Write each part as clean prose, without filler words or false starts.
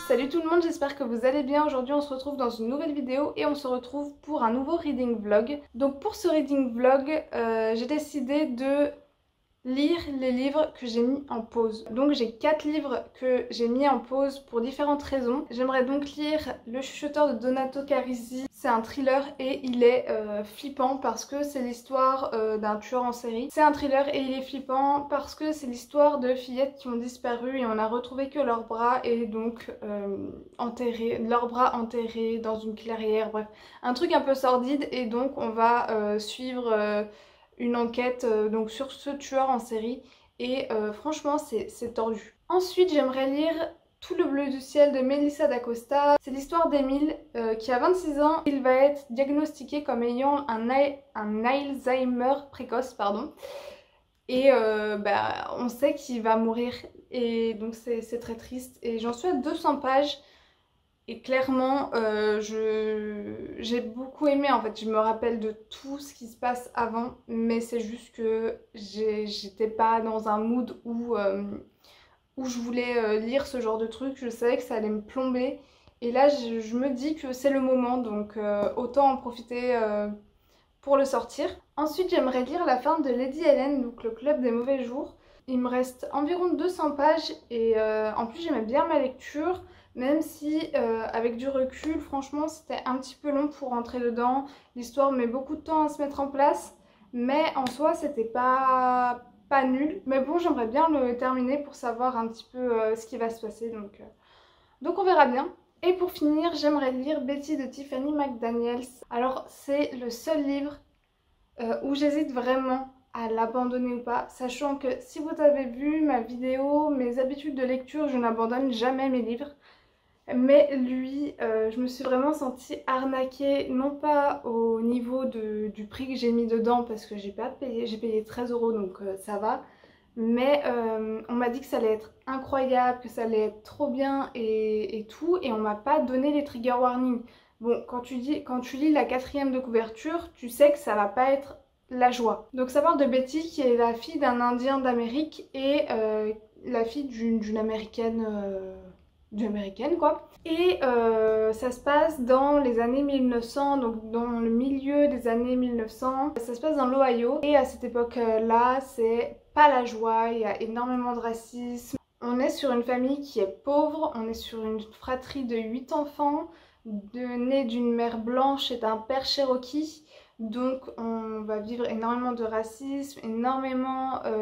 Salut tout le monde, j'espère que vous allez bien. Aujourd'hui on se retrouve dans une nouvelle vidéo et on se retrouve pour un nouveau reading vlog. Donc pour ce reading vlog, j'ai décidé de lire les livres que j'ai mis en pause. Donc j'ai 4 livres que j'ai mis en pause pour différentes raisons. J'aimerais donc lire Le Chuchoteur de Donato Carisi. C'est un thriller et il est flippant parce que c'est l'histoire d'un tueur en série. C'est un thriller et il est flippant parce que c'est l'histoire de fillettes qui ont disparu et on a retrouvé que leurs bras et donc leurs bras enterrés dans une clairière, bref. Un truc un peu sordide et donc on va suivre une enquête donc sur ce tueur en série et franchement c'est tordu. Ensuite j'aimerais lire Tout le bleu du ciel de Melissa d'Acosta. C'est l'histoire d'Émile qui a 26 ans. Il va être diagnostiqué comme ayant un Alzheimer précoce, pardon. Et on sait qu'il va mourir et donc c'est très triste. Et j'en suis à 200 pages. Et clairement, j'ai beaucoup aimé en fait, je me rappelle de tout ce qui se passe avant, mais c'est juste que j'étais pas dans un mood où je voulais lire ce genre de truc, je savais que ça allait me plomber. Et là, je me dis que c'est le moment, donc autant en profiter pour le sortir. Ensuite, j'aimerais lire la fin de Lady Helen, donc le club des mauvais jours. Il me reste environ 200 pages et en plus j'aimais bien ma lecture. Même si avec du recul, franchement, c'était un petit peu long pour rentrer dedans. L'histoire met beaucoup de temps à se mettre en place. Mais en soi, c'était pas nul. Mais bon, j'aimerais bien le terminer pour savoir un petit peu ce qui va se passer. Donc on verra bien. Et pour finir, j'aimerais lire Betty de Tiffany McDaniels. Alors, c'est le seul livre où j'hésite vraiment à l'abandonner ou pas. Sachant que si vous avez vu ma vidéo, mes habitudes de lecture, je n'abandonne jamais mes livres. Mais lui, je me suis vraiment sentie arnaquée, non pas au niveau du prix que j'ai mis dedans parce que j'ai payé 13 € donc ça va. Mais on m'a dit que ça allait être incroyable, que ça allait être trop bien et tout, et on m'a pas donné les trigger warnings. Bon, quand tu lis la 4e de couverture, tu sais que ça va pas être la joie. Donc ça parle de Betty qui est la fille d'un Indien d'Amérique et la fille d'une américaine... d'une américaine quoi. Et ça se passe dans les années 1900, donc dans le milieu des années 1900. Ça se passe dans l'Ohio et à cette époque-là, c'est pas la joie, il y a énormément de racisme. On est sur une famille qui est pauvre, on est sur une fratrie de 8 enfants, nés d'une mère blanche et d'un père cherokee. Donc on va vivre énormément de racisme, il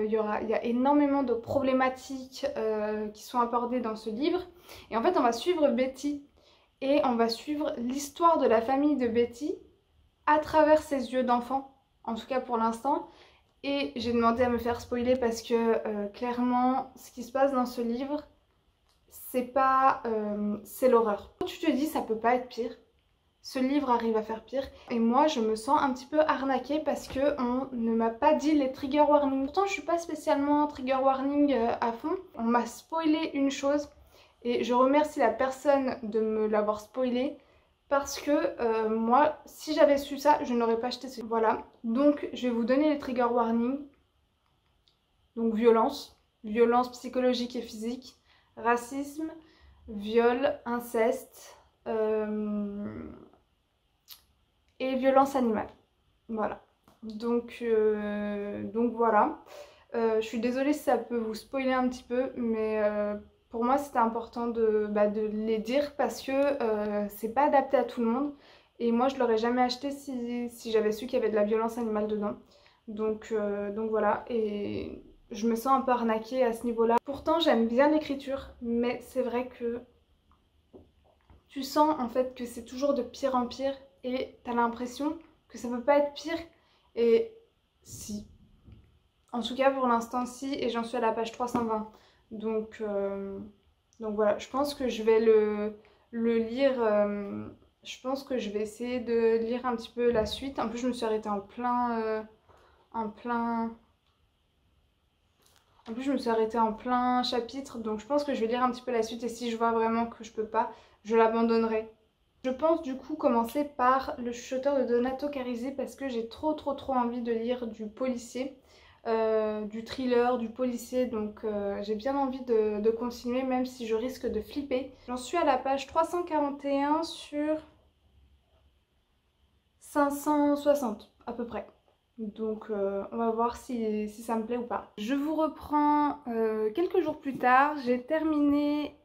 y a énormément de problématiques qui sont abordées dans ce livre. Et en fait on va suivre Betty et on va suivre l'histoire de la famille de Betty à travers ses yeux d'enfant, en tout cas pour l'instant. Et j'ai demandé à me faire spoiler parce que clairement ce qui se passe dans ce livre, c'est l'horreur. Tu te dis ça peut pas être pire. Ce livre arrive à faire pire et moi je me sens un petit peu arnaquée parce que on ne m'a pas dit les trigger warnings. Pourtant je suis pas spécialement trigger warning à fond. On m'a spoilé une chose et je remercie la personne de me l'avoir spoilé parce que moi si j'avais su ça je n'aurais pas acheté ce livre. Voilà, donc je vais vous donner les trigger warnings. Donc violence psychologique et physique, racisme, viol, inceste, et violence animale. Voilà. Donc voilà. Je suis désolée si ça peut vous spoiler un petit peu, mais pour moi c'était important de les dire parce que c'est pas adapté à tout le monde. Et moi je l'aurais jamais acheté si j'avais su qu'il y avait de la violence animale dedans. Donc voilà. Et je me sens un peu arnaquée à ce niveau-là. Pourtant j'aime bien l'écriture, mais c'est vrai que tu sens en fait que c'est toujours de pire en pire. Et t'as l'impression que ça peut pas être pire. Et si. En tout cas pour l'instant si. Et j'en suis à la page 320. Donc voilà. Je pense que je vais le lire. Je pense que je vais essayer de lire un petit peu la suite. En plus je me suis arrêtée en plein chapitre. Donc je pense que je vais lire un petit peu la suite. Et si je vois vraiment que je peux pas, je l'abandonnerai. Je pense du coup commencer par Le Chuchoteur de Donato Carisi parce que j'ai trop envie de lire du policier. du thriller, du policier, donc j'ai bien envie de continuer même si je risque de flipper. J'en suis à la page 341 sur 560 à peu près. Donc on va voir si ça me plaît ou pas. Je vous reprends quelques jours plus tard. J'ai terminé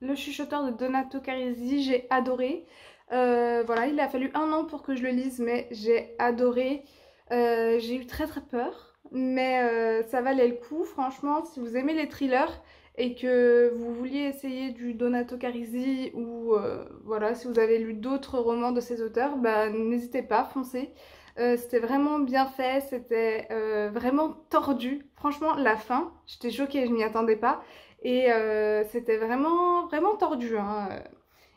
Le Chuchoteur de Donato Carisi, j'ai adoré. Voilà, il a fallu 1 an pour que je le lise, mais j'ai adoré. J'ai eu très peur, mais ça valait le coup. Franchement, si vous aimez les thrillers et que vous vouliez essayer du Donato Carisi ou voilà, si vous avez lu d'autres romans de ces auteurs, bah, n'hésitez pas, foncez. C'était vraiment bien fait, c'était vraiment tordu. Franchement, la fin, j'étais choquée, je m'y attendais pas. Et c'était vraiment tordu, hein.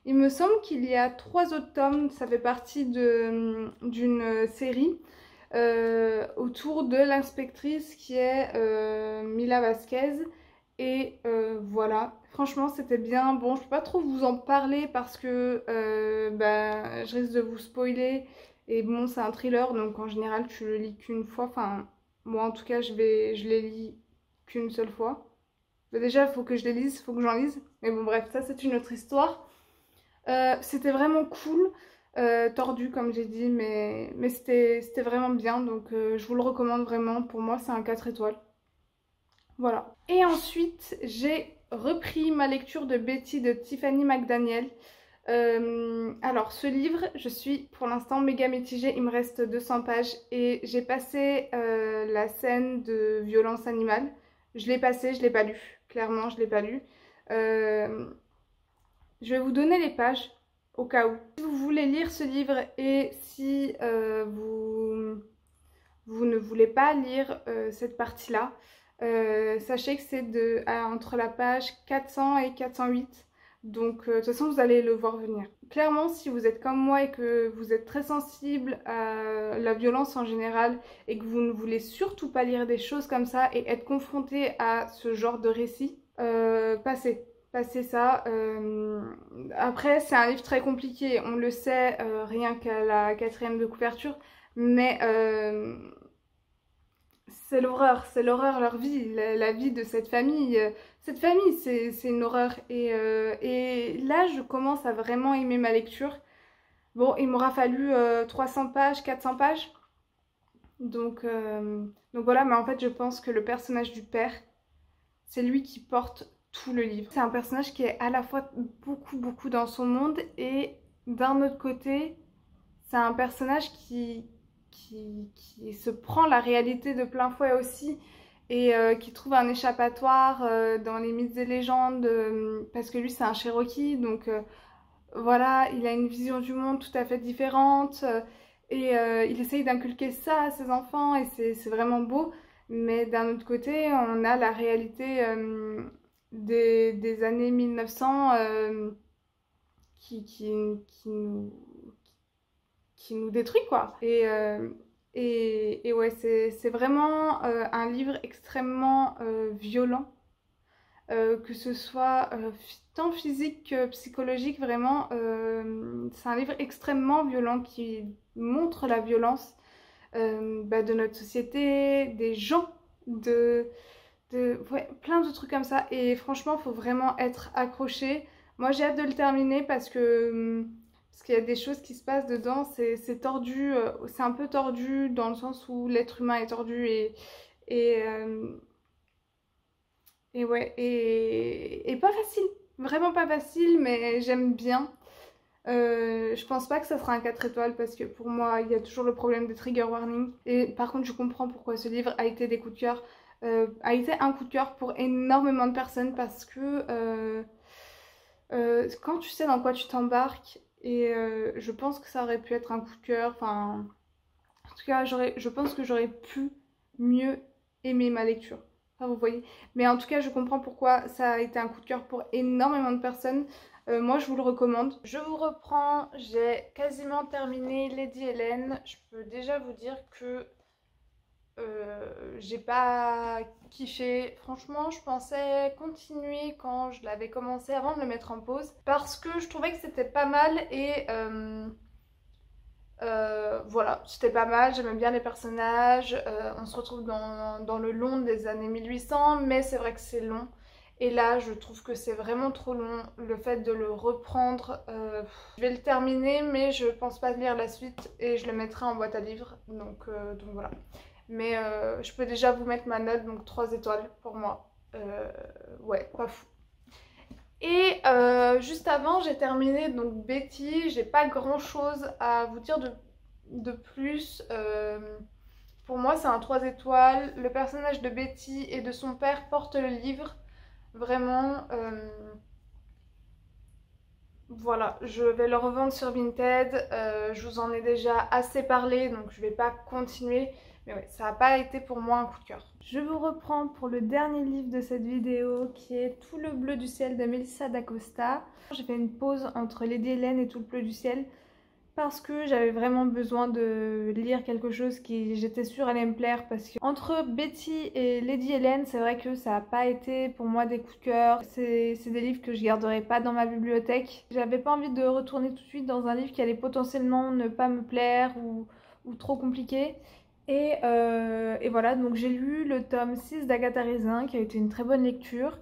Il me semble qu'il y a 3 autres tomes, ça fait partie d'une série autour de l'inspectrice qui est Mila Vasquez. Et voilà, franchement c'était bien. Bon, je peux pas trop vous en parler parce que bah, je risque de vous spoiler. Et bon, c'est un thriller, donc en général tu le lis qu'une fois. Enfin, moi en tout cas je les lis qu'une seule fois. Bah, déjà, il faut que je les lise, il faut que j'en lise. Mais bon, bref, ça c'est une autre histoire. C'était vraiment cool, tordu comme j'ai dit, mais c'était vraiment bien. Donc je vous le recommande vraiment. Pour moi, c'est un 4 étoiles. Voilà. Et ensuite, j'ai repris ma lecture de Betty de Tiffany McDaniel. Alors, ce livre, je suis pour l'instant méga mitigée. Il me reste 200 pages et j'ai passé la scène de violence animale. Je l'ai passé, je l'ai pas lu. Clairement, je l'ai pas lu. Je vais vous donner les pages au cas où. Si vous voulez lire ce livre et si vous ne voulez pas lire cette partie-là, sachez que c'est entre la page 400 et 408. Donc de toute façon vous allez le voir venir. Clairement, si vous êtes comme moi et que vous êtes très sensible à la violence en général et que vous ne voulez surtout pas lire des choses comme ça et être confronté à ce genre de récit, passez ça. Après c'est un livre très compliqué, on le sait rien qu'à la 4e de couverture, mais c'est l'horreur leur vie, la vie de cette famille. Cette famille, c'est une horreur. Et là, je commence à vraiment aimer ma lecture. Bon, il m'aura fallu 300 pages, 400 pages. Donc voilà, mais en fait, je pense que le personnage du père, c'est lui qui porte tout le livre. C'est un personnage qui est à la fois beaucoup dans son monde et d'un autre côté, c'est un personnage qui se prend la réalité de plein fouet aussi et qui trouve un échappatoire dans les mythes et légendes parce que lui c'est un Cherokee, donc voilà, il a une vision du monde tout à fait différente et il essaye d'inculquer ça à ses enfants et c'est vraiment beau. Mais d'un autre côté, on a la réalité des années 1900 qui nous détruit quoi. Et ouais, c'est vraiment un livre extrêmement violent, que ce soit tant physique que psychologique, vraiment. C'est un livre extrêmement violent qui montre la violence de notre société, des gens, ouais, plein de trucs comme ça. Et franchement, il faut vraiment être accroché. Moi, j'ai hâte de le terminer parce qu'il y a des choses qui se passent dedans, c'est tordu, c'est un peu tordu dans le sens où l'être humain est tordu et, euh, et ouais, et pas facile, vraiment pas facile, mais j'aime bien. Je pense pas que ça sera un 4 étoiles parce que pour moi, il y a toujours le problème des trigger warnings. Et par contre, je comprends pourquoi ce livre a été des coups de cœur, a été un coup de cœur pour énormément de personnes parce que quand tu sais dans quoi tu t'embarques, et je pense que ça aurait pu être un coup de cœur, enfin, en tout cas, je pense que j'aurais pu mieux aimer ma lecture. Enfin, vous voyez. Mais en tout cas, je comprends pourquoi ça a été un coup de cœur pour énormément de personnes. Moi, je vous le recommande. Je vous reprends, j'ai quasiment terminé Lady Helen. Je peux déjà vous dire que j'ai pas kiffé. Franchement, je pensais continuer quand je l'avais commencé avant de le mettre en pause parce que je trouvais que c'était pas mal Voilà, c'était pas mal, j'aimais bien les personnages, on se retrouve dans le Londres des années 1800, mais c'est vrai que c'est long. Et là, je trouve que c'est vraiment trop long, le fait de le reprendre. Je vais le terminer, mais je pense pas lire la suite et je le mettrai en boîte à livres, donc voilà. Mais je peux déjà vous mettre ma note, donc 3 étoiles pour moi. Ouais, pas fou. Et juste avant, j'ai terminé donc Betty. J'ai pas grand chose à vous dire de plus. Pour moi, c'est un 3 étoiles. Le personnage de Betty et de son père porte le livre. Vraiment, voilà, je vais le revendre sur Vinted. Je vous en ai déjà assez parlé, donc je vais pas continuer. Mais ouais, ça n'a pas été pour moi un coup de cœur. Je vous reprends pour le dernier livre de cette vidéo qui est Tout le bleu du ciel de Melissa d'Acosta. J'ai fait une pause entre Lady Hélène et Tout le bleu du ciel parce que j'avais vraiment besoin de lire quelque chose qui j'étais sûre allait me plaire, parce que entre Betty et Lady Hélène, c'est vrai que ça n'a pas été pour moi des coups de cœur. C'est des livres que je garderai pas dans ma bibliothèque. J'avais pas envie de retourner tout de suite dans un livre qui allait potentiellement ne pas me plaire ou trop compliqué. Et voilà, donc j'ai lu le tome 6 d'Agatha Raisin qui a été une très bonne lecture.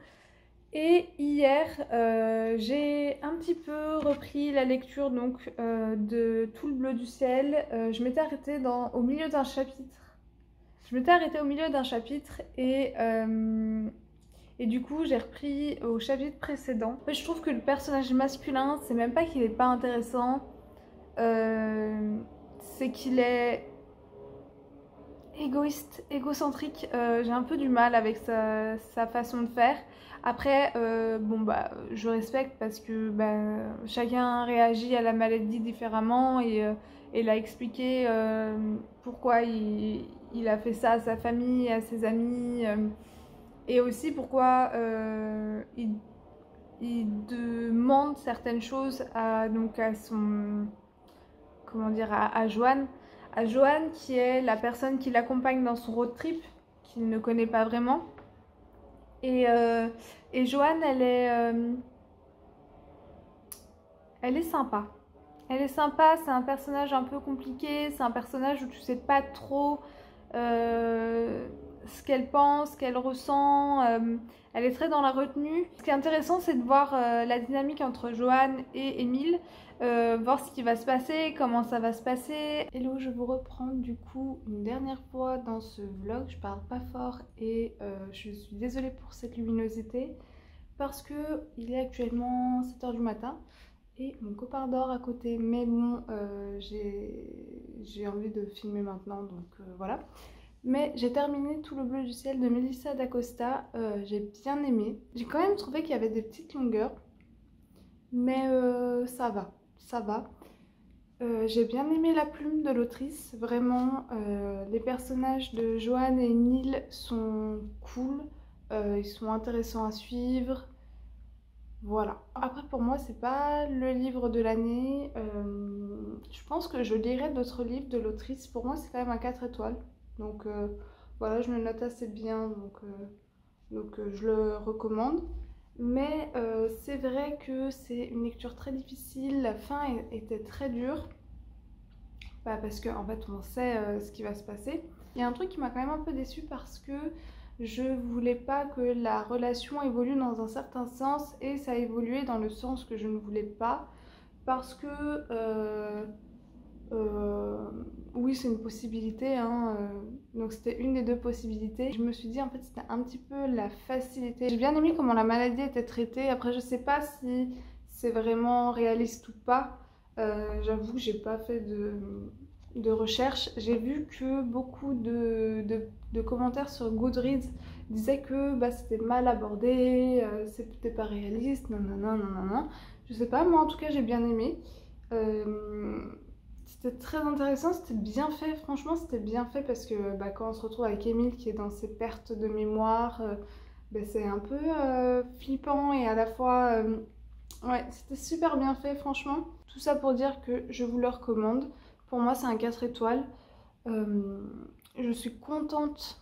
Et hier, j'ai un petit peu repris la lecture donc, de Tout le bleu du ciel. Je m'étais arrêtée au milieu d'un chapitre. Je m'étais arrêtée au milieu d'un chapitre et du coup j'ai repris au chapitre précédent. En fait, je trouve que le personnage masculin, c'est même pas qu'il est pas intéressant, c'est qu'il est égoïste, égocentrique. J'ai un peu du mal avec sa façon de faire. Après, bon bah, je respecte parce que bah, chacun réagit à la maladie différemment et il a expliqué pourquoi il a fait ça à sa famille, à ses amis, et aussi pourquoi il demande certaines choses donc à son, comment dire, à Joanne. À Joanne, qui est la personne qui l'accompagne dans son road trip, qu'il ne connaît pas vraiment. Et Joanne, elle est sympa. Elle est sympa, c'est un personnage un peu compliqué, c'est un personnage où tu sais pas trop ce qu'elle pense, ce qu'elle ressent. Elle est très dans la retenue. Ce qui est intéressant, c'est de voir la dynamique entre Joanne et Émile, voir ce qui va se passer, comment ça va se passer. Hello, je vous reprends du coup une dernière fois dans ce vlog. Je parle pas fort et je suis désolée pour cette luminosité parce que il est actuellement 7 h du matin. Et mon copain dort à côté, mais bon, j'ai envie de filmer maintenant, donc voilà. Mais j'ai terminé Tout le bleu du ciel de Melissa d'Acosta, j'ai bien aimé. J'ai quand même trouvé qu'il y avait des petites longueurs, mais ça va, ça va. J'ai bien aimé la plume de l'autrice, vraiment. Les personnages de Joanne et Neil sont cool, ils sont intéressants à suivre. Voilà. Après, pour moi, c'est pas le livre de l'année. Je pense que je lirai d'autres livres de l'autrice. Pour moi, c'est quand même un 4 étoiles. Donc voilà, je me note assez bien. Donc je le recommande. Mais c'est vrai que c'est une lecture très difficile. La fin était très dure. Bah, parce qu'en fait, on sait ce qui va se passer. Il y a un truc qui m'a quand même un peu déçue parce que je voulais pas que la relation évolue dans un certain sens et ça a évolué dans le sens que je ne voulais pas, parce que oui, c'est une possibilité, hein, donc c'était une des deux possibilités. Je me suis dit en fait c'était un petit peu la facilité. J'ai bien aimé comment la maladie était traitée. Après, je sais pas si c'est vraiment réaliste ou pas. J'avoue que j'ai pas fait de recherche. J'ai vu que beaucoup de commentaires sur Goodreads disaient que bah, c'était mal abordé, c'était pas réaliste, nanana, nanana. Je sais pas, moi en tout cas j'ai bien aimé. C'était très intéressant, c'était bien fait, franchement c'était bien fait, parce que bah, quand on se retrouve avec Émile qui est dans ses pertes de mémoire, bah, c'est un peu flippant et à la fois... ouais, c'était super bien fait, franchement. Tout ça pour dire que je vous le recommande. Pour moi, c'est un 4 étoiles. Je suis contente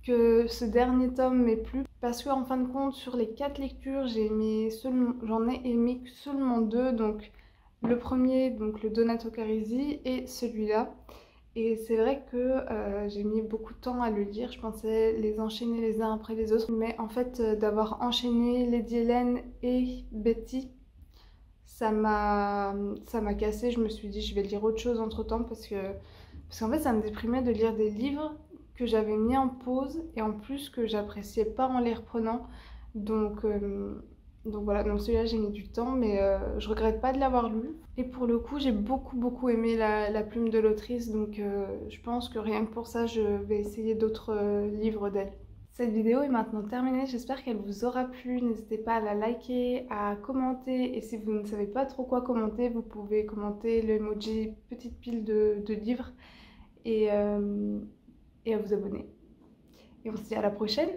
que ce dernier tome m'ait plu, parce qu'en fin de compte, sur les 4 lectures, j'en ai aimé que seulement 2. Donc Le premier, donc le Donato Carisi, et celui-là. Et c'est vrai que j'ai mis beaucoup de temps à le lire, je pensais les enchaîner les uns après les autres, mais en fait d'avoir enchaîné Lady Hélène et Betty, ça m'a cassé. Je me suis dit je vais lire autre chose entre temps parce qu'en fait ça me déprimait de lire des livres que j'avais mis en pause et en plus que j'appréciais pas en les reprenant. Donc, euh, donc voilà, donc celui-là j'ai mis du temps mais je regrette pas de l'avoir lu. Et pour le coup j'ai beaucoup aimé la plume de l'autrice donc je pense que rien que pour ça je vais essayer d'autres livres d'elle. Cette vidéo est maintenant terminée, j'espère qu'elle vous aura plu. N'hésitez pas à la liker, à commenter et si vous ne savez pas trop quoi commenter, vous pouvez commenter l'emoji petite pile de livres et, et à vous abonner. Et on se dit à la prochaine!